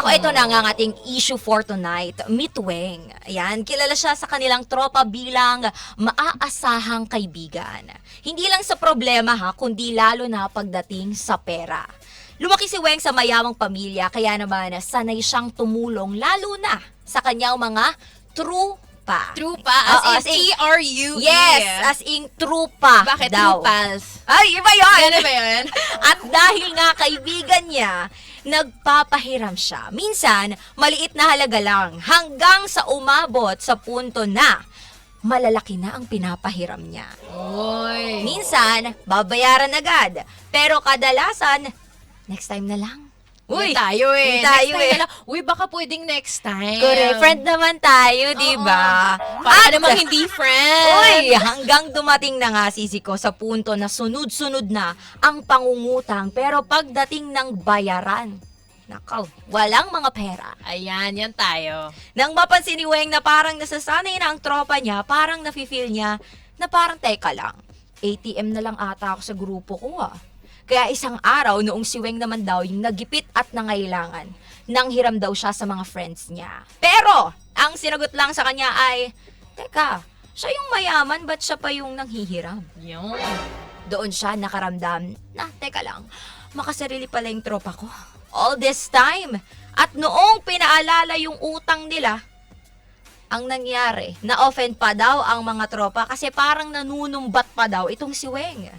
Ito na nga ang ating issue for tonight, Meet Weng. Ayan, kilala siya sa kanilang tropa bilang maaasahang kaibigan. Hindi lang sa problema kundi lalo na pagdating sa pera. Lumaki si Weng sa mayamang pamilya, kaya naman sanay siyang tumulong lalo na sa kanyang mga trupa. Trupa, as in T-R-U-E. Yes, as in trupa. Bakit daw. trupas? Ay, iba yun! Ano ba yun? At dahil nga kaibigan niya, nagpapahiram siya. Minsan, maliit na halaga lang hanggang sa umabot sa punto na malalaki na ang pinapahiram niya. Oy. Minsan, babayaran agad. Pero kadalasan, next time na lang. Uy, tayo Next Next time time eh. na lang. Uy, baka pwedeng next time. Correct. Friend naman tayo, di ba? Para namang hindi friend. Uy, hanggang dumating na nga sisiko sa punto na sunod-sunod na ang pangungutang. Pero pagdating ng bayaran, nakaw, walang mga pera. Ayan, yan tayo. Nang mapansin ni Weng na parang nasasanay na ang tropa niya, parang nafe-feel niya na parang teka lang, ATM na lang ata ako sa grupo ko Kaya isang araw noong si Weng naman daw yung nagipit at nangailangan, nang hiram daw siya sa mga friends niya. Pero, ang sinagot lang sa kanya ay, teka, siya yung mayaman, ba't siya pa yung nanghihiram? Yun. Doon siya nakaramdam na, teka lang, makasarili pala yung tropa ko. All this time. At noong pinaalala yung utang nila, ang nangyari, na-offend pa daw ang mga tropa kasi parang nanunumbat pa daw itong si Weng.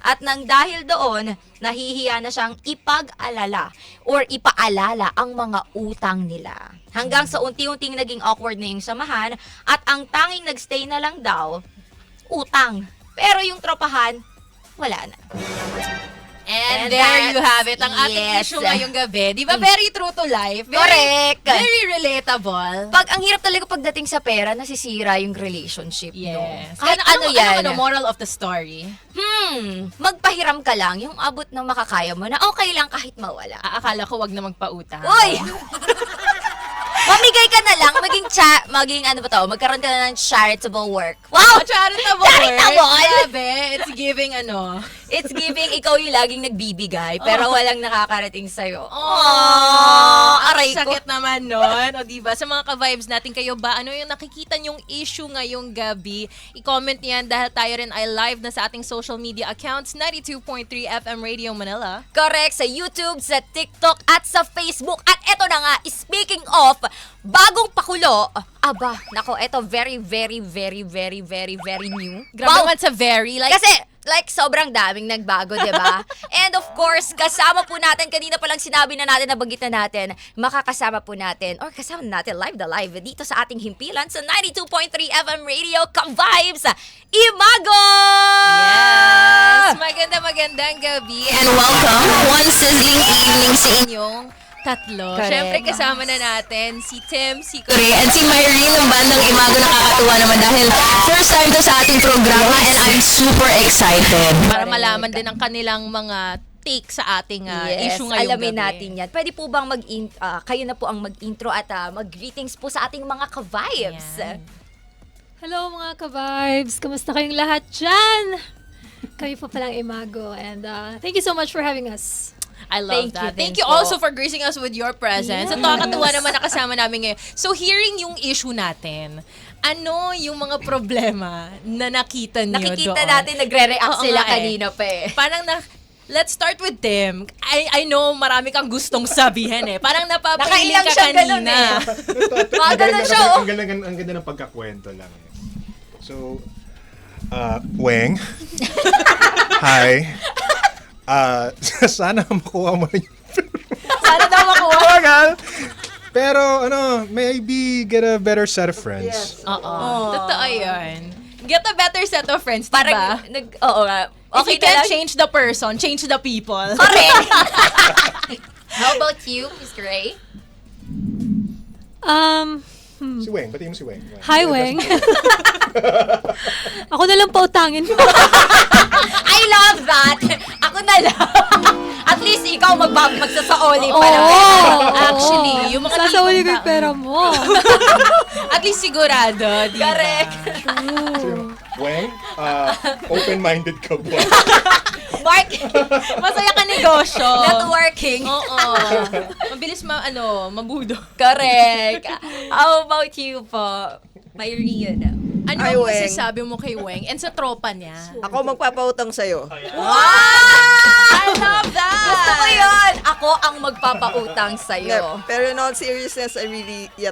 At nang dahil doon, nahihiya na siyang ipag-alala or ipaalala ang mga utang nila. Hanggang sa unti-unting naging awkward na yung samahan at ang tanging nagstay na lang daw, utang. Pero yung tropahan, wala na. And And there you that's- have it, ang ating yes. issue ngayong gabi. Di ba very true to life? Very, Correct. Very relatable. Pag ang hirap talaga pagdating sa pera, nasisira yung relationship. No? Yes. Kahit Ano yan. moral of the story? Magpahiram ka lang, yung abot ng makakaya mo na okay lang kahit mawala. Akala ko wag na magpautang. Uy! Mamigay ka na lang, magkaroon ka na ng charitable work. Wow! Charitable Charitable! work. Grabe. It's giving It's giving ikaw yung laging nagbibigay, pero walang nakakarating sa'yo. Aray ko. Sakit naman nun. O diba, sa mga ka-vibes natin, kayo ba, ano yung nakikita nyong issue ngayong gabi? I-comment yan dahil tayo rin ay live na sa ating social media accounts, 92.3 FM Radio Manila. Correct, sa YouTube, sa TikTok, at sa Facebook. At eto na nga, speaking of, bagong pakulo, eto very, very, very, very, very, very new. Grabe naman sa very, Kasi, sobrang daming nagbago, di ba? And of course, kasama po natin, kanina pa lang sinabi na natin, nabanggit na natin, makakasama po natin, or kasama natin live the live, dito sa ating himpilan sa 92.3 FM Radio, Ka-Vibes, Imago! Yes! Magandang gabi and welcome one sizzling evening sa inyong tatlo. Correct. Siyempre kasama na natin si Tim, si Kure, and si Myrene ng bandang Imago. Nakakatuwa naman dahil first time to sa ating programa and I'm super excited. Para malaman din ang kanilang mga take sa ating issue ngayong alamin gabi. natin yan. Pwede po bang kayo na po ang mag-intro at mag-greetings po sa ating mga ka-vibes? Yan. Hello mga ka-vibes! Kamusta kayong lahat dyan? Kami po palang Imago and thank you so much for having us. I love Thank you that. din Thank you po. also for gracing us with your presence. At nakakatuwa naman na kasama namin ngayon. So hearing yung issue natin, ano yung mga problema na nakita niyo Nakikita doon? natin, nagre-react Oo sila nga kanina pa eh. Parang let's start with Tim. I know marami kang gustong sabihin eh. Parang napapahiling Nakailang ka siya ganun kanina. Mga ganun siya, oh. Ang ganda ng pagkakwento lang. So, Weng. Hi. Sana makuha mo yung Sana daw makuha. tawagan. Pero, maybe get a better set of friends. Oo. Totoo yun. Get a better set of friends, diba? Parang, oo nga. If Okay you na can't lang. change the person, change the people. Correct. How about you, Miss Gray? Si Weng, batiin mo si Weng. Hi, Weng. Ako na lang pautangin mo. I love that. Ako na lang. At least ikaw magsasaoli pa Oo. naman. Actually, yung mga Sasauli ko tipong yung pera mo. At least sigurado, di ba? Correct. Weng, open-minded ka ba? Mark, Masaya ka negosyo. not working. Oo. Mabilis mabudo. Correct. How about you po, Myrene? Ano Ay, ang Weng. masasabi mo kay Weng and sa tropa niya? Ako magpapautang sa'yo. I love that! Gusto ko yun! Ako ang magpapautang sa'yo. Pero in all seriousness,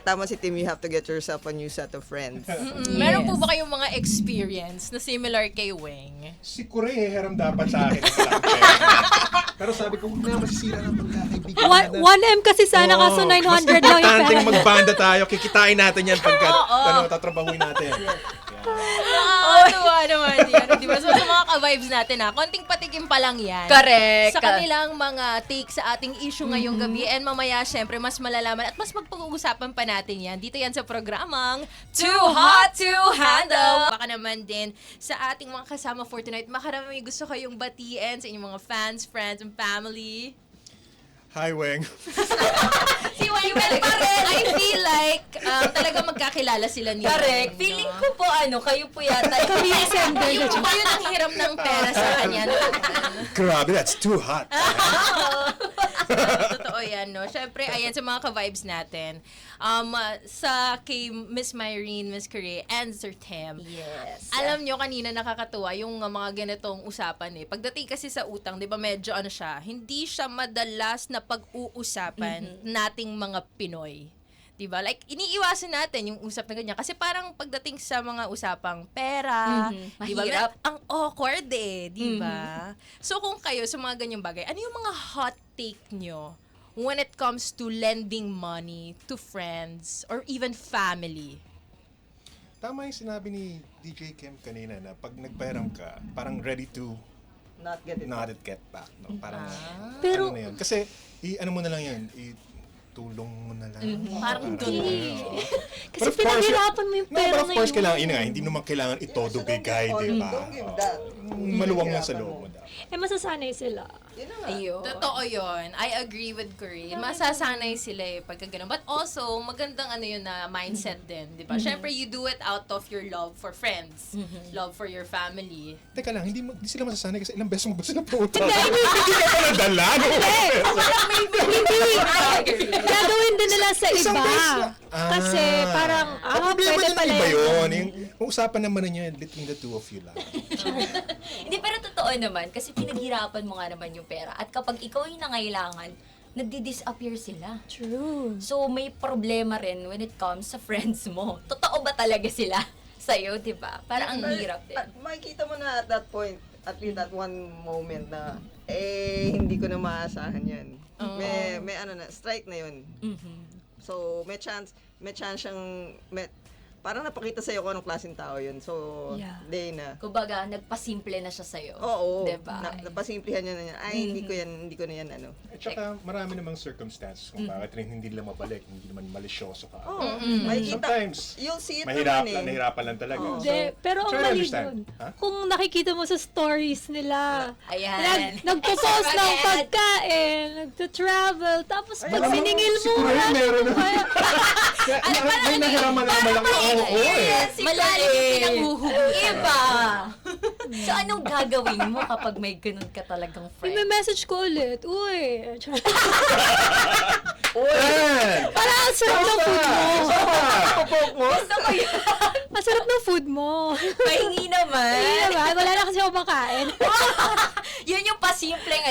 tama si Tim, you have to get yourself a new set of friends. Meron po ba kayong mga experience na similar kay Weng? Si Kure, hiram dapat sa akin. ng walang pera. Pero sabi ko, huwag na masisira ng pagkakaibigan. 1M kasi sana, kaso 900 lang yung pera. Importanteng magbanda tayo, kikitain natin yan pagka tatrabahuin natin. Tuwa naman yan. Di ba? So, sa mga ka-vibes natin konting patikim pa lang yan. Correct. Sa kanilang mga take sa ating issue ngayong gabi. And mamaya, syempre, mas malalaman at mas magpag-uusapan pa natin yan. Dito yan sa programang Too Hot to Handle. Baka naman din sa ating mga kasama for tonight, makarami gusto kayong batiin sa inyong mga fans, friends, and family. Hi, Weng. Si Wendell pa rin. I feel like talaga magkakilala sila ni Correct. Weng, Feeling no? ko po kayo po yata. Kami yung sender. Yung kayo nang hiram ng pera sa kanya. Grabe, that's too hot. Totoo yan, no? Siyempre, ayan, sa mga ka-vibes natin. Sa kay Miss Myrene, Miss Curry, and Sir Tim. Yes. Alam nyo, kanina nakakatuwa yung mga ganitong usapan Pagdating kasi sa utang, di ba medyo siya, hindi siya madalas na pag-uusapan nating mga Pinoy. Diba? Like, iniiwasan natin yung usap na ganyan. Kasi parang pagdating sa mga usapang pera, diba? Mahirap. Ang awkward diba? So, kung kayo sa mga ganyang bagay, ano yung mga hot take nyo when it comes to lending money to friends or even family? Tama yung sinabi ni DJ Kim kanina na pag nagpairam ka, parang ready to Not get it. not get back. No? Parang, Pero- ano na yun? Kasi, ano mo na lang yan, tulong mo na lang. Parang dun. Kasi pinaghirapan mo yung No, pera but of na course, yun. kailangan, hindi naman kailangan ito bigay, di ba? Don't give that. Maluwang lang sa loob mo dapat. Masasanay sila. Yun na nga. Ayun. Totoo yun. I agree with Corinne. Masasanay sila pagka ganun. But also, magandang yun na mindset din, di ba? Siyempre, you do it out of your love for friends, love for your family. Teka lang, hindi sila masasanay kasi ilang beses mo ba sila pumunta? Hindi ka pa nadala, no? Gagawin din nila sa Isang iba. beses lang. Kasi parang, problema pwede niya pala iba yun. yun. Yung usapan naman niya between the two of you lang. Hindi, pero totoo naman. Kasi pinaghirapan mo nga naman yung pera. At kapag ikaw yung nangailangan, nagdi-disappear sila. True. So, may problema rin when it comes sa friends mo. Totoo ba talaga sila sa'yo, di ba? Parang ang hirap din. At makikita mo na at that point, at least at one moment na, hindi ko na maasahan yan. May strike na yun. So, may chance siyang, parang napakita sa'yo kung anong klaseng tao yun. So, Yeah. day na. Kumbaga, nagpasimple na siya sa'yo. Oo. Diba? Napasimplihan niya na yan. Ay, hindi ko na yan At saka marami namang circumstances kung bakit rin hindi nila mabalik, hindi naman malisyoso ka. Oo. Makikita, Sometimes, you'll see it naman nahirapan lang talaga. Hindi, pero ang try to mali understand. dun, Ha? kung nakikita mo sa stories nila, Ayan. nagpo-post ng pagkain, nagta-travel, tapos pag siningil mo, wala meron na. Ano May nahiraman na malaki. Oo, eh. Malalim yung pinanghuhugutan. Iba! So, anong gagawin mo kapag may ganun ka talagang friend? i-message ko ulit, uy, Yan! parang ang sarap ng food mo. Gusto ko yun. Ang sarap ng food mo. Mahingi naman. Hindi naman, wala na kasi ako makain. Yun yung pasimpleng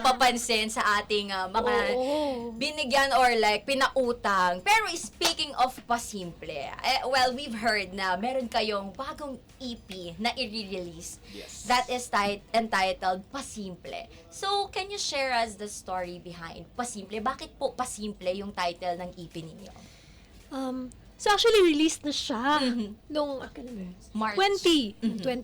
papansin sa ating mga Oo. binigyan or like pinautang. Pero speaking of pasimple, well, we've heard na meron kayong bagong EP na i-release. Yes. That is entitled Pasimple. So, can you share us the story behind Pasimple? Bakit po Pasimple yung title ng EP ninyo? So actually, released na siya nung March. 20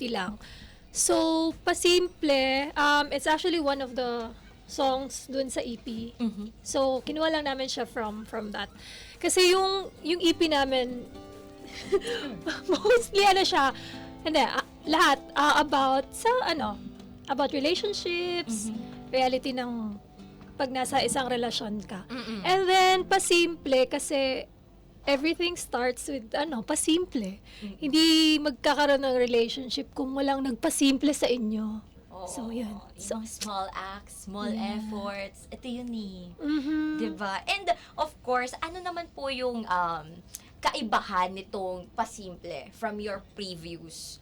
lang. So, Pasimple, it's actually one of the songs dun sa EP. So, kinuha lang namin siya from that. Kasi yung EP namin, mostly siya, hindi, lahat about about relationships, reality ng pag nasa isang relasyon ka. And then, Pasimple kasi everything starts with, pasimple. Hindi magkakaroon ng relationship kung walang nagpasimple sa inyo. So, yun. Yung mga small acts, small efforts, ito yun eh. Mhm. Diba? And of course, ano naman po yung kaibahan nitong pasimple from your previous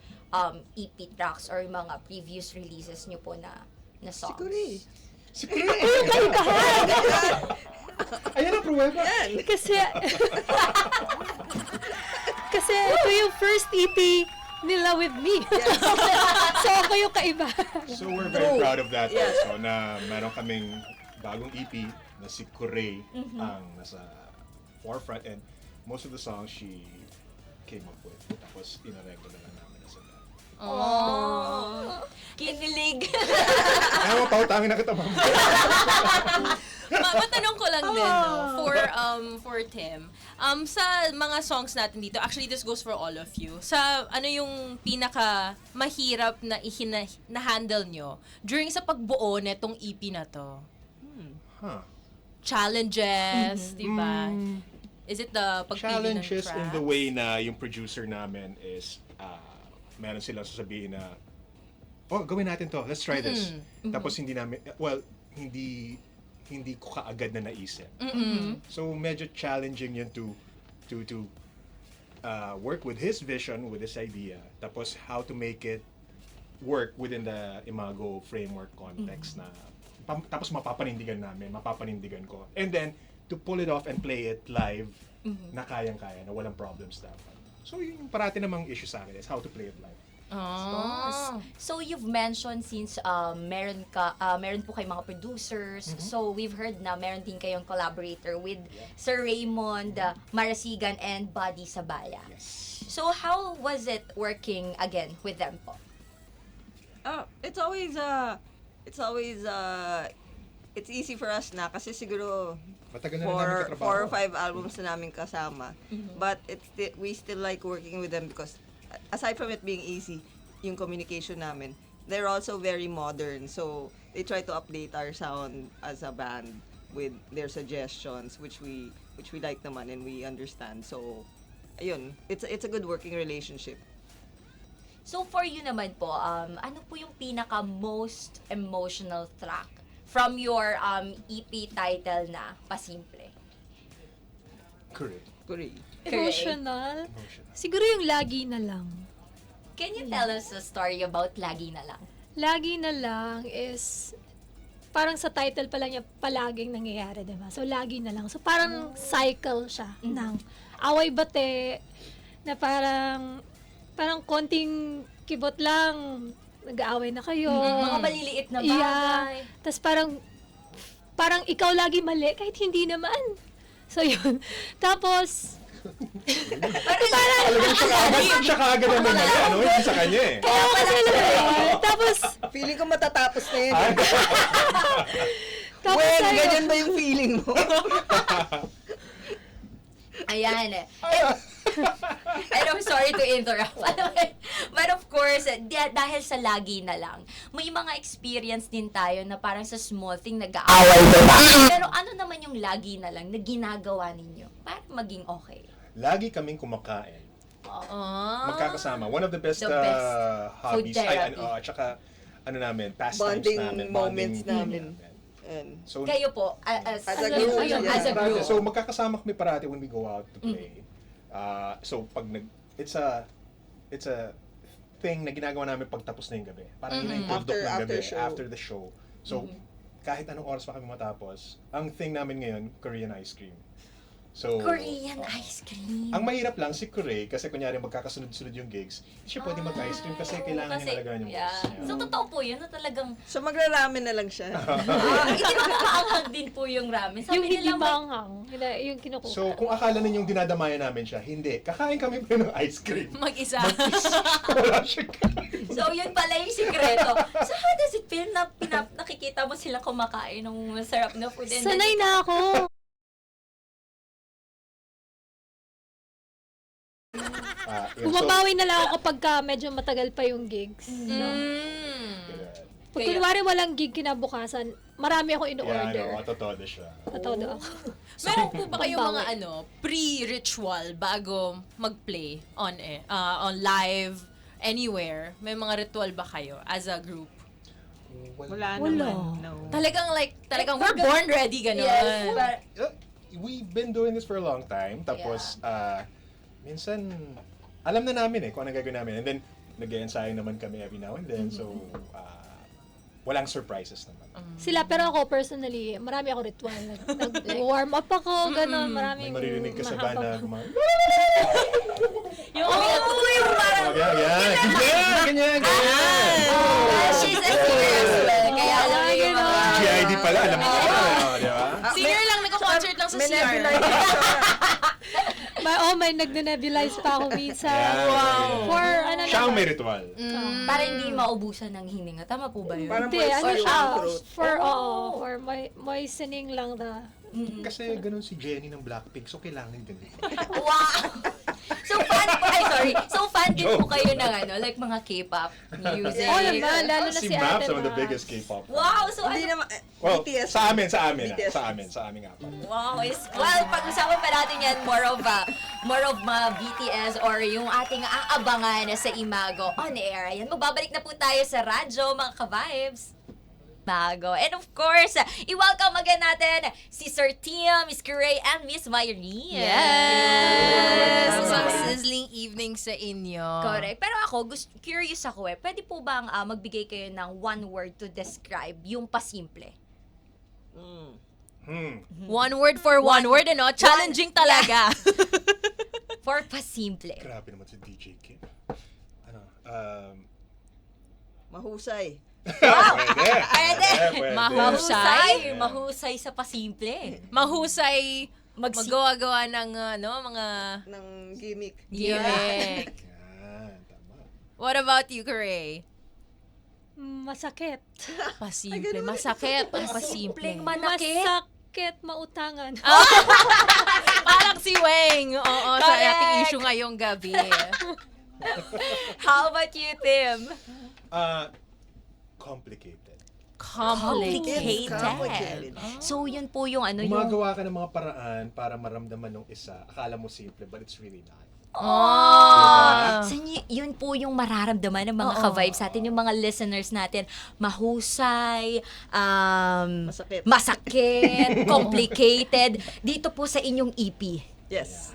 EP tracks or mga previous releases nyo po na songs? Siguro Ayan ang pruweba. Kasi, kasi ito yung first EP nila with me. So, ako yung kaiba. So we're very proud of that also na meron kaming bagong EP na si Corey ang nasa forefront and most of the songs she came up with. Tapos inareglo na lang namin as a band. Kinilig. Kaya mga pautangin na kita, ma'am. Matanong ko lang din, no, for Tim. Sa mga songs natin dito, actually this goes for all of you. Sa ano yung pinaka mahirap na na-handle nyo during sa pagbuo netong EP na to? Huh. Challenges, di ba? Is it the pagpili ng Challenges tracks? in the way na yung producer namin is meron silang sasabihin na gawin natin to, let's try this. Tapos hindi namin, hindi ko kaagad na naisip. So medyo challenging yun to work with his vision, with his idea, tapos how to make it work within the Imago framework context na tapos mapapanindigan ko. And then to pull it off and play it live na kayang-kaya, na walang problems dapat. So yung parati namang issue sa akin is how to play it live. So you've mentioned since meron po kayong mga producers. So we've heard na meron din kayong collaborator with Sir Raymond Marasigan and Buddy Sabaya. Yes. So how was it working again with them po? It's easy for us na kasi siguro Matagal na rin namin katrabaho. 4 or 5 albums na namin kasama. But we still like working with them because aside from it being easy, yung communication namin, they're also very modern. So they try to update our sound as a band with their suggestions, which we like naman and we understand. So ayun, it's a good working relationship. So for you naman po, ano po yung pinaka most emotional track from your EP title na Pasimple? Correct. Emotional. Siguro yung lagi na lang. Can you tell us a story about Lagi na lang? Lagi na lang is parang sa title pa lang niya palaging nangyayari, diba? So, lagi na lang. So, parang cycle siya ng away-bate na parang konting kibot lang, nag-aaway na kayo. Mga maliliit na bagay. Yeah. Tapos parang ikaw lagi mali, kahit hindi naman. So, yun. Tapos, Talagang siya kaagad naman na hindi sa kanya eh. kaya kasi tapos, Feeling ko matatapos na yun. tapos Well, sayo, ganyan ba yung feeling mo? Ayan eh. And I'm sorry to interrupt. But of course, dahil sa lagi na lang, may mga experience din tayo na parang sa small thing nag-aaway, diba? Pero ano naman yung lagi na lang na ginagawa ninyo para maging okay? Lagi kaming kumakain. Magkakasama. One of the best, The best hobbies. food therapy. At saka, pastimes Bonding namin. moments namin. And So, Kayo po, as a group, as a group. So, magkakasama kami parati when we go out to play. So, pag it's a thing na ginagawa namin pagtapos na yung gabi. Parang yun yung tuldok ng gabi after the show. So, kahit anong oras pa kami matapos, ang thing namin ngayon, Korean ice cream. So, Korean ice cream. ang mahirap lang si Corey, kasi kunyari magkakasunod-sunod yung gigs, hindi siya pwede mag-ice cream kasi kailangan niya alagaan yung gigs. So, totoo po yun na talagang, so magraramen na lang siya. hindi naman maanghang din po yung ramen. Sabi yung hindi nila, manghang, yung kinukuha. So, kung akala ninyong dinadamayan namin siya, hindi. Kakain kami pa ng ice cream. Mag-isa. Wala siya kain. so, yun pala yung sikreto. So, how does it feel na nakikita mo sila kumakain ng masarap na food? And then- Sanay na ako. Yun. Bumabawi na lang ako kapag medyo matagal pa yung gigs. Mm. Pag kunwari walang gig kinabukasan, marami akong Yeah, in-order. totoo siya. Totoo ako. Meron po ba kayong mga Pambawi. pre-ritual bago mag-play on live, anywhere? May mga ritual ba kayo as a group? Wala Wala. naman. No. Talagang we're born ready, gano'n. We've been doing this for a long time. Tapos, minsan, alam na namin kung ano gagawin namin. And then, nag-ensayo naman kami every now and then. So, walang surprises naman. Sila, pero ako personally, marami ako ritual. Nag-warm up ako, gano'n. May Maraming maririnig ka sa banda. mahaba- Yung yung parang, Ganyan. She's a singer as well. Kaya alam mo yung mga... GID pala, alam mo di ba? singer lang, nagka-concert lang sa May CR. nebulizer siya. may nagde-nebulize pa ako minsan. Yeah, yeah. For, ano Siya ang naman. may ritual. Para hindi maubusan ng hininga. Tama po ba yun? Parang Hindi, ano moist siya, yung throat. for moistening lang Kasi ganun si Jenny ng Blackpink, so kailangan din. Wow! So fan din po kayo ng like mga K-pop music. Oo naman, lalo na Si si Map, Ate some of the Max. biggest K-pop. Wow! So Hindi naman, Well, BTS. sa amin BTS. sa amin nga pa. Wow, well, pag-usapan pa natin yan more of mga BTS or yung ating aabangan sa Imago on air. Ayan, magbabalik na po tayo sa radyo, mga ka-vibes. Bago. And of course, i-welcome again natin si Sir Tim, Miss Kuray, and Miss Myrene. Yes! Isang sizzling evening sa inyo. Correct. Pero ako, curious ako pwede po bang magbigay kayo ng one word to describe yung pasimple? One word for one word, challenging talaga. For pasimple. Grabe naman si DJ Kim. Mahusay. Pwede. Mahusay. Mahusay sa pasimple. Mahusay magawa-gawa ng mga Ng gimmick. gimmick. Yan, tama. What about you, Kuray? Masakit. Pasimple. Masakit ang pasimple. Simpleng manakit. Masakit mautangan. Parang si Weng. Oo, sa Correct. ating issue ngayong gabi. How about you, Tim? Complicated. Complicated. Complicated. So, yun po yung yung... Gumagawa ka ng mga paraan para maramdaman ng isa. Akala mo simple, but it's really not. Oh! So, yun po yung mararamdaman ng mga Oo. ka-vibes natin, yung mga listeners natin. Mahusay, Masakit. complicated. Dito po sa inyong EP. Yes.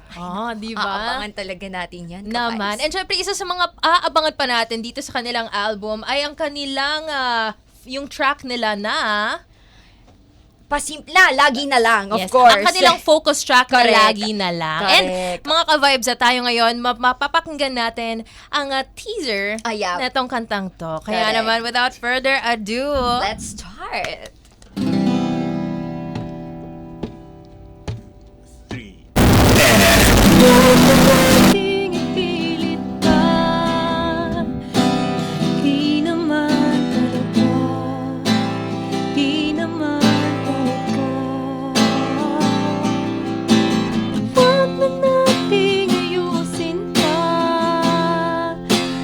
Di ba? Aabangan talaga natin yan. Naman. ka-vibes. And syempre, isa sa mga aabangan pa natin dito sa kanilang album ay ang kanilang, yung track nila na, Lagi na lang, of yes, course. ang kanilang focus track na Correct. lagi na lang. And Correct. mga ka-vibes tayo ngayon, mapapakinggan natin ang teaser Ayap. na tong kantang to. Kaya Correct. naman, without further ado, Let's start. 3. Ating ipilit pa, di naman talaga, di naman talaga. Huwag na nating ayusin pa,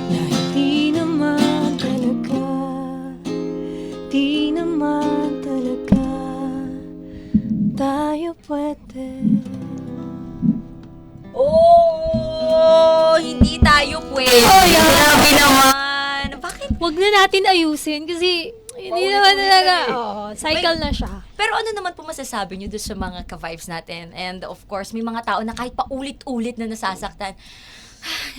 dahil di naman talaga, di naman talaga, tayo pwede. Oh, hindi tayo pwede. Grabe naman. Bakit? Huwag na natin ayusin kasi hindi naman talaga. Oo, cycle na siya. Pero ano naman po masasabi nyo doon sa mga ka-vibes natin? And of course, may mga tao na kahit paulit-ulit na nasasaktan,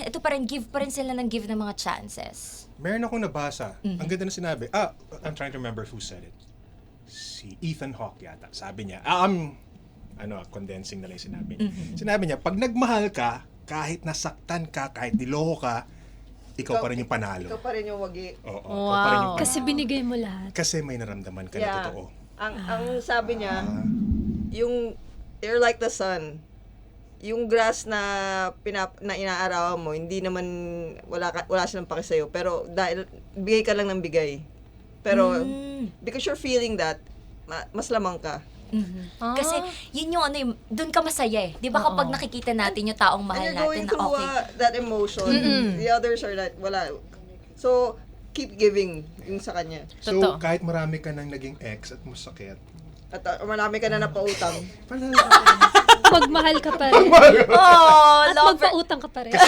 ito pa rin, give pa rin sila ng give ng mga chances. Meron akong nabasa. Ang ganda na sinabi. I'm trying to remember who said it. Si Ethan Hawke yata. Sabi niya, condensing na lang yung sinabi niya. Sinabi niya, pag nagmahal ka, kahit nasaktan ka, kahit niloko ka, ikaw pa rin yung panalo. Ikaw pa rin yung wagi. Oo, ikaw pa rin Wow. yung panalo. Kasi binigay mo lahat. Kasi may naramdaman ka na totoo. Ang sabi niya, yung you're like the sun. Yung grass na na inaarawan mo, hindi naman wala silang paki sa'yo, pero dahil bigay ka lang ng bigay. Pero because you're feeling that, mas lamang ka. Kasi yun yung doon ka masaya eh. Di ba kapag nakikita natin yung taong mahal And you're going natin na through okay. that emotion. The others are like, wala. So, keep giving yung sa kanya. So, Totoo. kahit marami ka nang naging ex at masakit, At marami ka na napautang. Magmahal ka pa rin. Oh, At lover. magpautang ka pa rin. kasi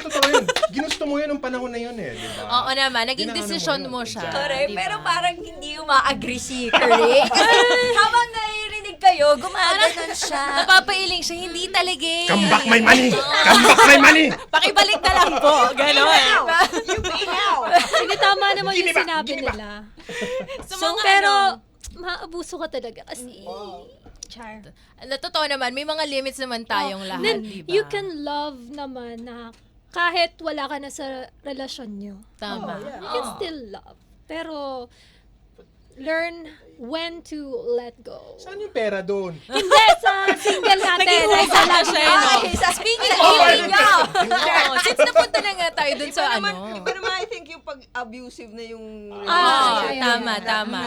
totoo yun. Ginusto mo yun nung panahon na yun eh, di ba? Oo naman, naging Ginaano mo desisyon yun, mo siya. exactly. Correct. Diba? Pero parang hindi uma-agree si Curry. Kasi habang naririnig kayo, gumaganon siya. Napapailing siya, hindi talaga eh. Come back my money! Come back my money! Pakibalik na lang po. Ganon. You pay now! Sige, tama naman yung Giniba, sinabi giniba. nila. So, So, mga pero, ano, maabuso ka talaga kasi, char. totoo naman, may mga limits naman tayong lahat, Then, diba? you can love naman na kahit wala ka na sa relasyon nyo. Tama. You can still love. Pero, learn when to let go. Saan yung pera doon? Hindi, sa single natin. Naging Ay, usa na siya, no? Ay, sa speaking Oh, of niya. Oo, since napunta na nga tayo dun sa ano. Iba naman, I think yung pag-abusive na yung Ah, relationship. tama, Na- tama.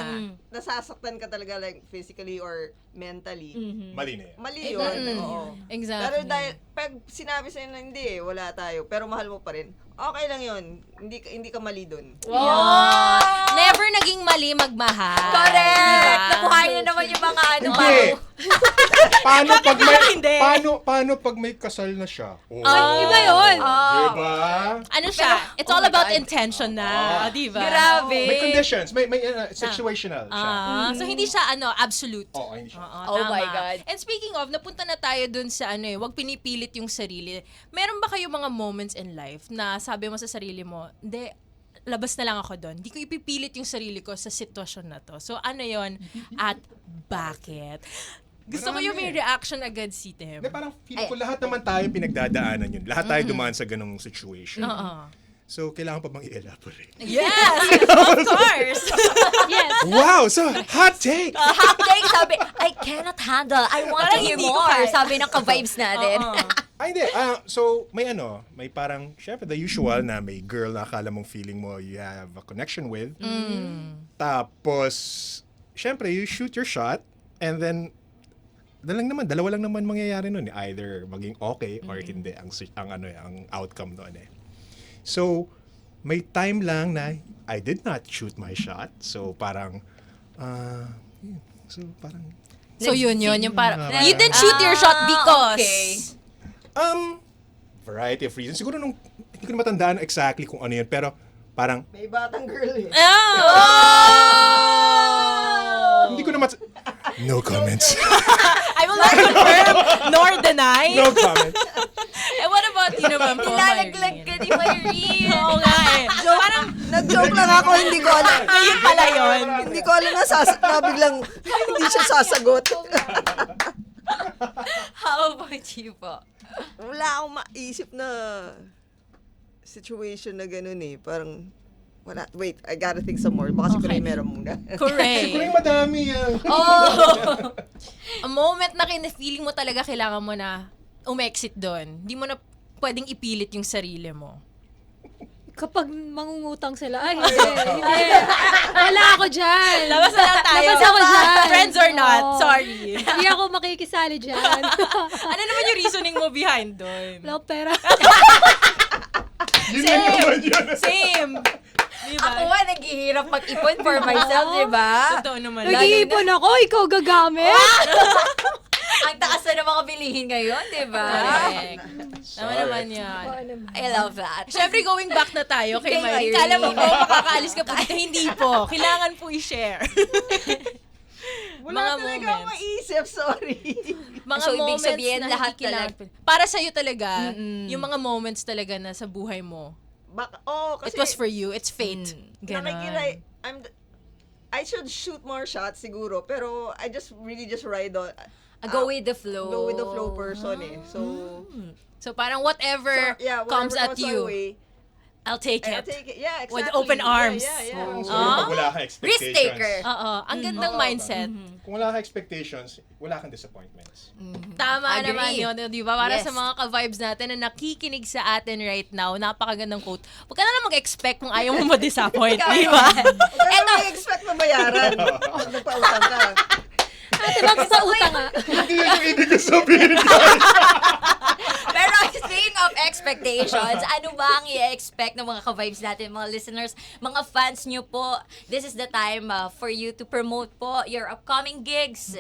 Nasasaktan ka talaga like physically or mentally. Mali na yan. Mali yun. Oo. Exactly. Pero dahil, pag sinabi sa'yo na hindi wala tayo, pero mahal mo pa rin, okay lang yun. Hindi ka mali dun. Never naging mali magmahal. Correct. Diba? Nakuhain na naman yung mga ano. Hindi! paano pag may hindi? paano pag may kasal na siya? Oh. Iba yun. Diba? Ano siya? It's all oh my about God. intention na. Diba? Grabe. May conditions, may situational siya. So hindi siya absolute. Oo, hindi siya. Oo, Oh tama. my God. And speaking of, napunta na tayo dun sa wag pinipilit yung sarili. Meron ba kayo mga moments in life na sabi mo sa sarili mo, hindi, labas na lang ako doon. Hindi ko ipipilit yung sarili ko sa sitwasyon na to. So ano yon at bakit? Gusto ko yung may reaction agad si Tim. Hindi, parang feel ko lahat naman tayo pinagdadaanan yun. Lahat tayo dumaan sa ganong situation. Oo. So, kailangan pa bang i-elaborate? Yes! Of course! Yes. Wow! So, hot take! Half day, sabi, I cannot handle. I want to hear hindi ko more. kaya. Sabi ng ka-vibes natin. Ay, hindi. So, may parang, syempre, the usual na may girl na akala mong feeling mo you have a connection with. Tapos, syempre, you shoot your shot and then, dalawa lang naman mangyayari nun. Either maging okay or hindi ang outcome doon eh. So, may time lang na I did not shoot my shot. So, parang, So yun, yung parang, Ah, you didn't shoot your shot because... okay. variety of reasons. Siguro hindi ko na matandaan exactly kung ano yun, pero parang, May batang girl eh. hindi ko na no comments. I will not confirm nor deny. No comments. And what about you naman po, Nilalaglag ka ni Myrene. Oo nga eh. Parang, Nag-joke lang ako, hindi ko alam. yun pala yun. Hindi ko alam na biglang hindi siya sasagot. How about you po? Wala akong maisip na situation na ganun eh. Parang, wala. Wait, I gotta think some more. Baka siguro yung meron muna. Siguro Correct. yung madami yan. A moment na feeling mo talaga kailangan mo na umexit doon. Hindi mo na pwedeng ipilit yung sarili mo. Kapag mangungutang sila, ay, hindi. Wala ako dyan. Labas na lang tayo. Labas ako dyan. Friends or not, Oo. sorry. Hindi ako makikisali dyan. Ano naman yung reasoning mo behind doon? Wala akong pera. Yun lang naman yun. Same. Diba? Ako nga, naghihirap mag-ipon for myself, di ba? Totoo naman. Nag-iipon ako, ikaw gagamit. Ang taas na ng mga bilihin ngayon, di ba? Correct. Tama naman yan. Oo naman. I love that. Siyempre, going back na tayo kay Kay Myrene. Myrene. Kala mo po, makakaalis ka po dito. Hindi po. Kailangan po i-share. Wala Mga talaga akong moments. maisip, sorry. Mga So, ibig moments sabihin, na lahat hindi kailangan. Para sa'yo talaga, yung mga moments talaga na sa buhay mo, Kasi it was for you. It's fate. Ganon. I should shoot more shots siguro, pero I just ride on. Go with the flow. Go with the flow person eh. So, So parang whatever comes whatever at you, our way, I'll take I'll it. take it. Yeah, exactly. With open arms. Yeah. So, pag wala kang expectations. Risk taker. Oo. Ang gandang mindset. Kung wala kang expectations, wala kang disappointments. Tama Agree. naman yun, di ba? Para Yes. sa mga ka-vibes natin na nakikinig sa atin right now, napakagandang quote. Huwag ka na lang mag-expect kung ayaw mo ma-disappoint, di ba? Pero expect na bayaran. Pag nagpautang ka. Ate, bakit sa utang nga? Hindi yun yung ibig ko sabihin. Pero speaking of expectations. Ano ba ang i-expect ng mga ka-vibes natin, mga listeners, mga fans nyo po? This is the time for you to promote po your upcoming gigs.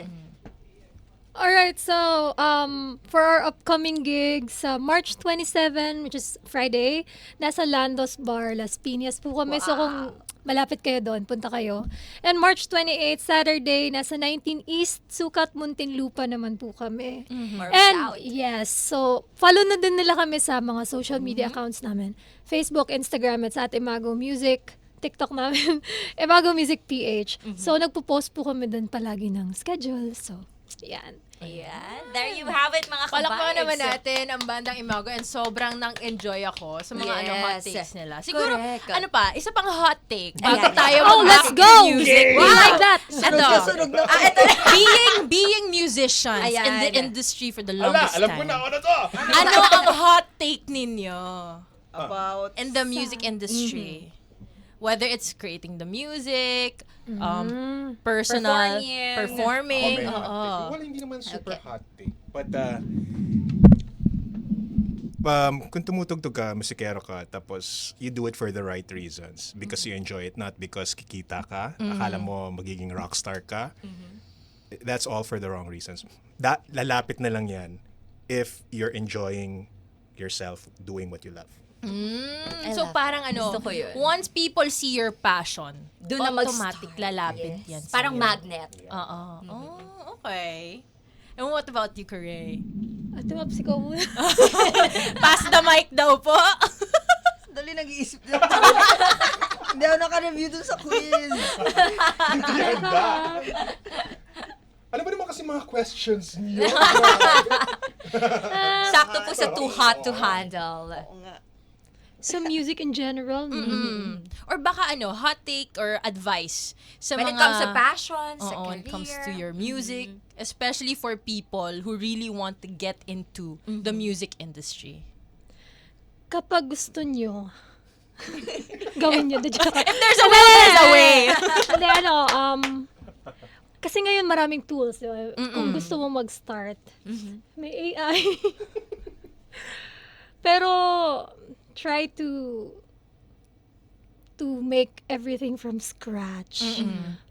Alright, so for our upcoming gigs, March 27, which is Friday, nasa Landos Bar, Las Piñas po kami. So kung malapit kayo doon, punta kayo. And March 28, Saturday, nasa 19 East, Sukat, Muntinlupa naman po kami. Or And South. yes, so follow na din nila kami sa mga social media accounts namin. Facebook, Instagram, at sa Imago Music. TikTok namin, Imago Music PH. So nagpo-post po kami doon palagi ng schedule. So, yan. Ayan. There you have it, mga ka-vibes. Palakpakan naman natin ang bandang Imago and sobrang nang-enjoy ako sa mga hot Yes. takes nila. Siguro, Correct. ano pa, isa pang hot take. Ayan. Bago tayo Oh, mag-back let's to go! music. We like that! Ito. Sunog na. Ito na. being musicians in the Ayan. industry for the Ala, longest alam ko time. na ako na to! Ano ang hot take ninyo About in the music industry? Whether it's creating the music, personal, performing. Well, hindi naman super hot take. But, kung tumutugtog ka, musikero ka, tapos you do it for the right reasons. Because you enjoy it, not because kikita ka. Akala mo magiging rockstar ka. That's all for the wrong reasons. Lalapit na lang yan if you're enjoying yourself doing what you love. So parang Gusto ko yun. once people see your passion, Doon na automatic mag-start. lalapit Yes. yan sa'yo. Parang magnet. Oo. Oh, okay. And what about you, Corey? Ate Maps, ikaw muna. Pass the mic daw po. Dali nag-iisip lang. Hindi ako naka-review dun sa quiz. Hindi handa. Alam mo naman kasi mga questions niyo. Sakto po sa too hot to handle. Oo nga. So music in general. Or baka hot take or advice sa When mga... it comes to passion, sa Oo, career. when it comes to your music, especially for people who really want to get into the music industry. Kapag gusto nyo, gawin nyo. If there's a will, there's a way. Hindi, kasi ngayon maraming tools. Diba? Kung gusto mo mag-start, may AI. Pero, try to make everything from scratch.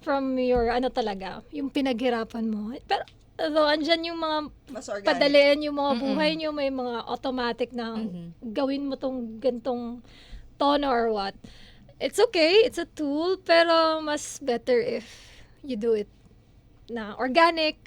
From your, talaga, yung pinaghirapan mo. Pero, andyan yung mga Mas organic. padalian yung mga buhay nyo, may mga automatic na gawin mo tong gantong tono or what. It's okay, it's a tool, pero mas better if you do it na organic,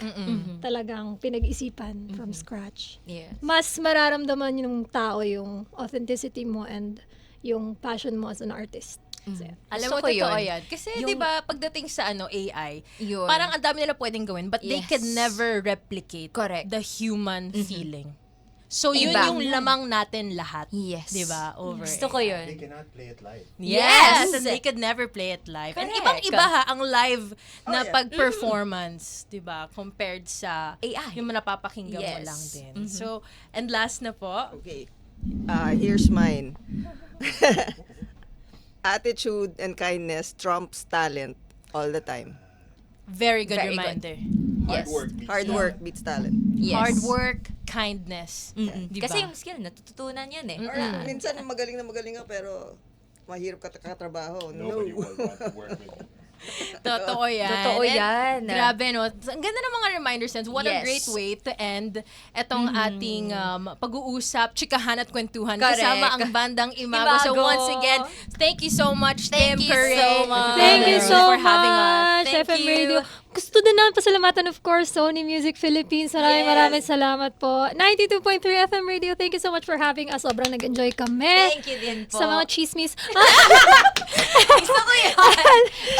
talagang pinag-isipan from scratch. Yes. Mas mararamdaman yung tao yung authenticity mo and yung passion mo as an artist. So, Alam Gusto mo, ko totoo yun. yan. Kasi, Yung- di ba, pagdating sa AI, Yun. parang ang dami nila pwedeng gawin, but they Yes. can never replicate Correct. the human feeling. So, yun Iba. yung lamang natin lahat. Yes. Di ba? Over Gusto ko AI. yun. They cannot play it live. Yes! Yes! And they could never play it live. And Correct. ibang-iba ang live na yeah. pag-performance, di ba? Compared sa AI. yung napapakinggan mo Yes. lang din. So, and last na po, Okay. Here's mine. Attitude and kindness trumps talent all the time. very good Very good. reminder. Yes. Hard work beats Hard talent. work beats talent. Yes. Hard work, kindness. Di Kasi ba? yung skill, natututunan yan eh. Or minsan magaling ka pero mahirap ka katrabaho. Nobody No. will want to work with you. Totoo yan. Totoo And yan. Grabe, no? Ang ganda ng mga reminder sense. What a Yes. great way to end etong ating pag-uusap, chikahan at kwentuhan Correct. kasama ang bandang Imago. So Imago. once again, thank you so much, Thank Tim you Curry. so much. Thank you so for having us. much, Thank FM you. Radio. Gusto din namin pasalamatan, of course, Sony Music Philippines. Maraming salamat po. 92.3 FM Radio, thank you so much for having us. Sobrang nag-enjoy kami. Thank you din po. Sa mga chismis. Gusto ko yun.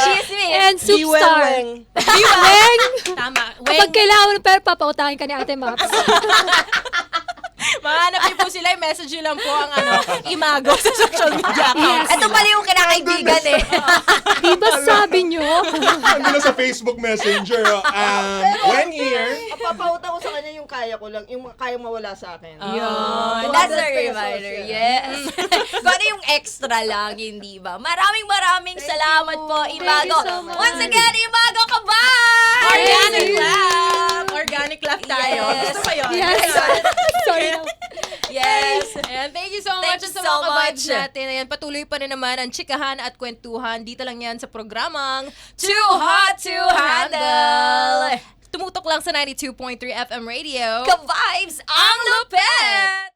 Chismis. And Superstar. Weng. Weng! Tama. Kapag Weng, kailangan mo ng pera, papautahin ka ni Ate Maps. mahanap niyo po sila. Message niyo lang po ang Imago sa social media accounts. Ito pala yung kinakaibigan eh. Di ba sabi nyo? Ano na sa Facebook Messenger? When here, Papauta ko sa kanya yung kaya ko lang, yung kaya mawala sa akin. Yun. 200 That's a pesos reminder. yan. Yes. Kung ano yung extra lang, hindi ba? Maraming salamat po, Imago. you so much. Once again, Imago ka ba? Organic laugh! Organic laugh tayo. Yes. Gusto ko yun. Yes. Sorry. Yes! Ayan, thank you so Thank much you sa so mga vibes much. natin. Ayan, patuloy pa rin naman ang chikahan at kwentuhan. Dito lang yan sa programang Too Hot to Handle. Tumutok lang sa 92.3 FM Radio. Ka-vibes ang lupet!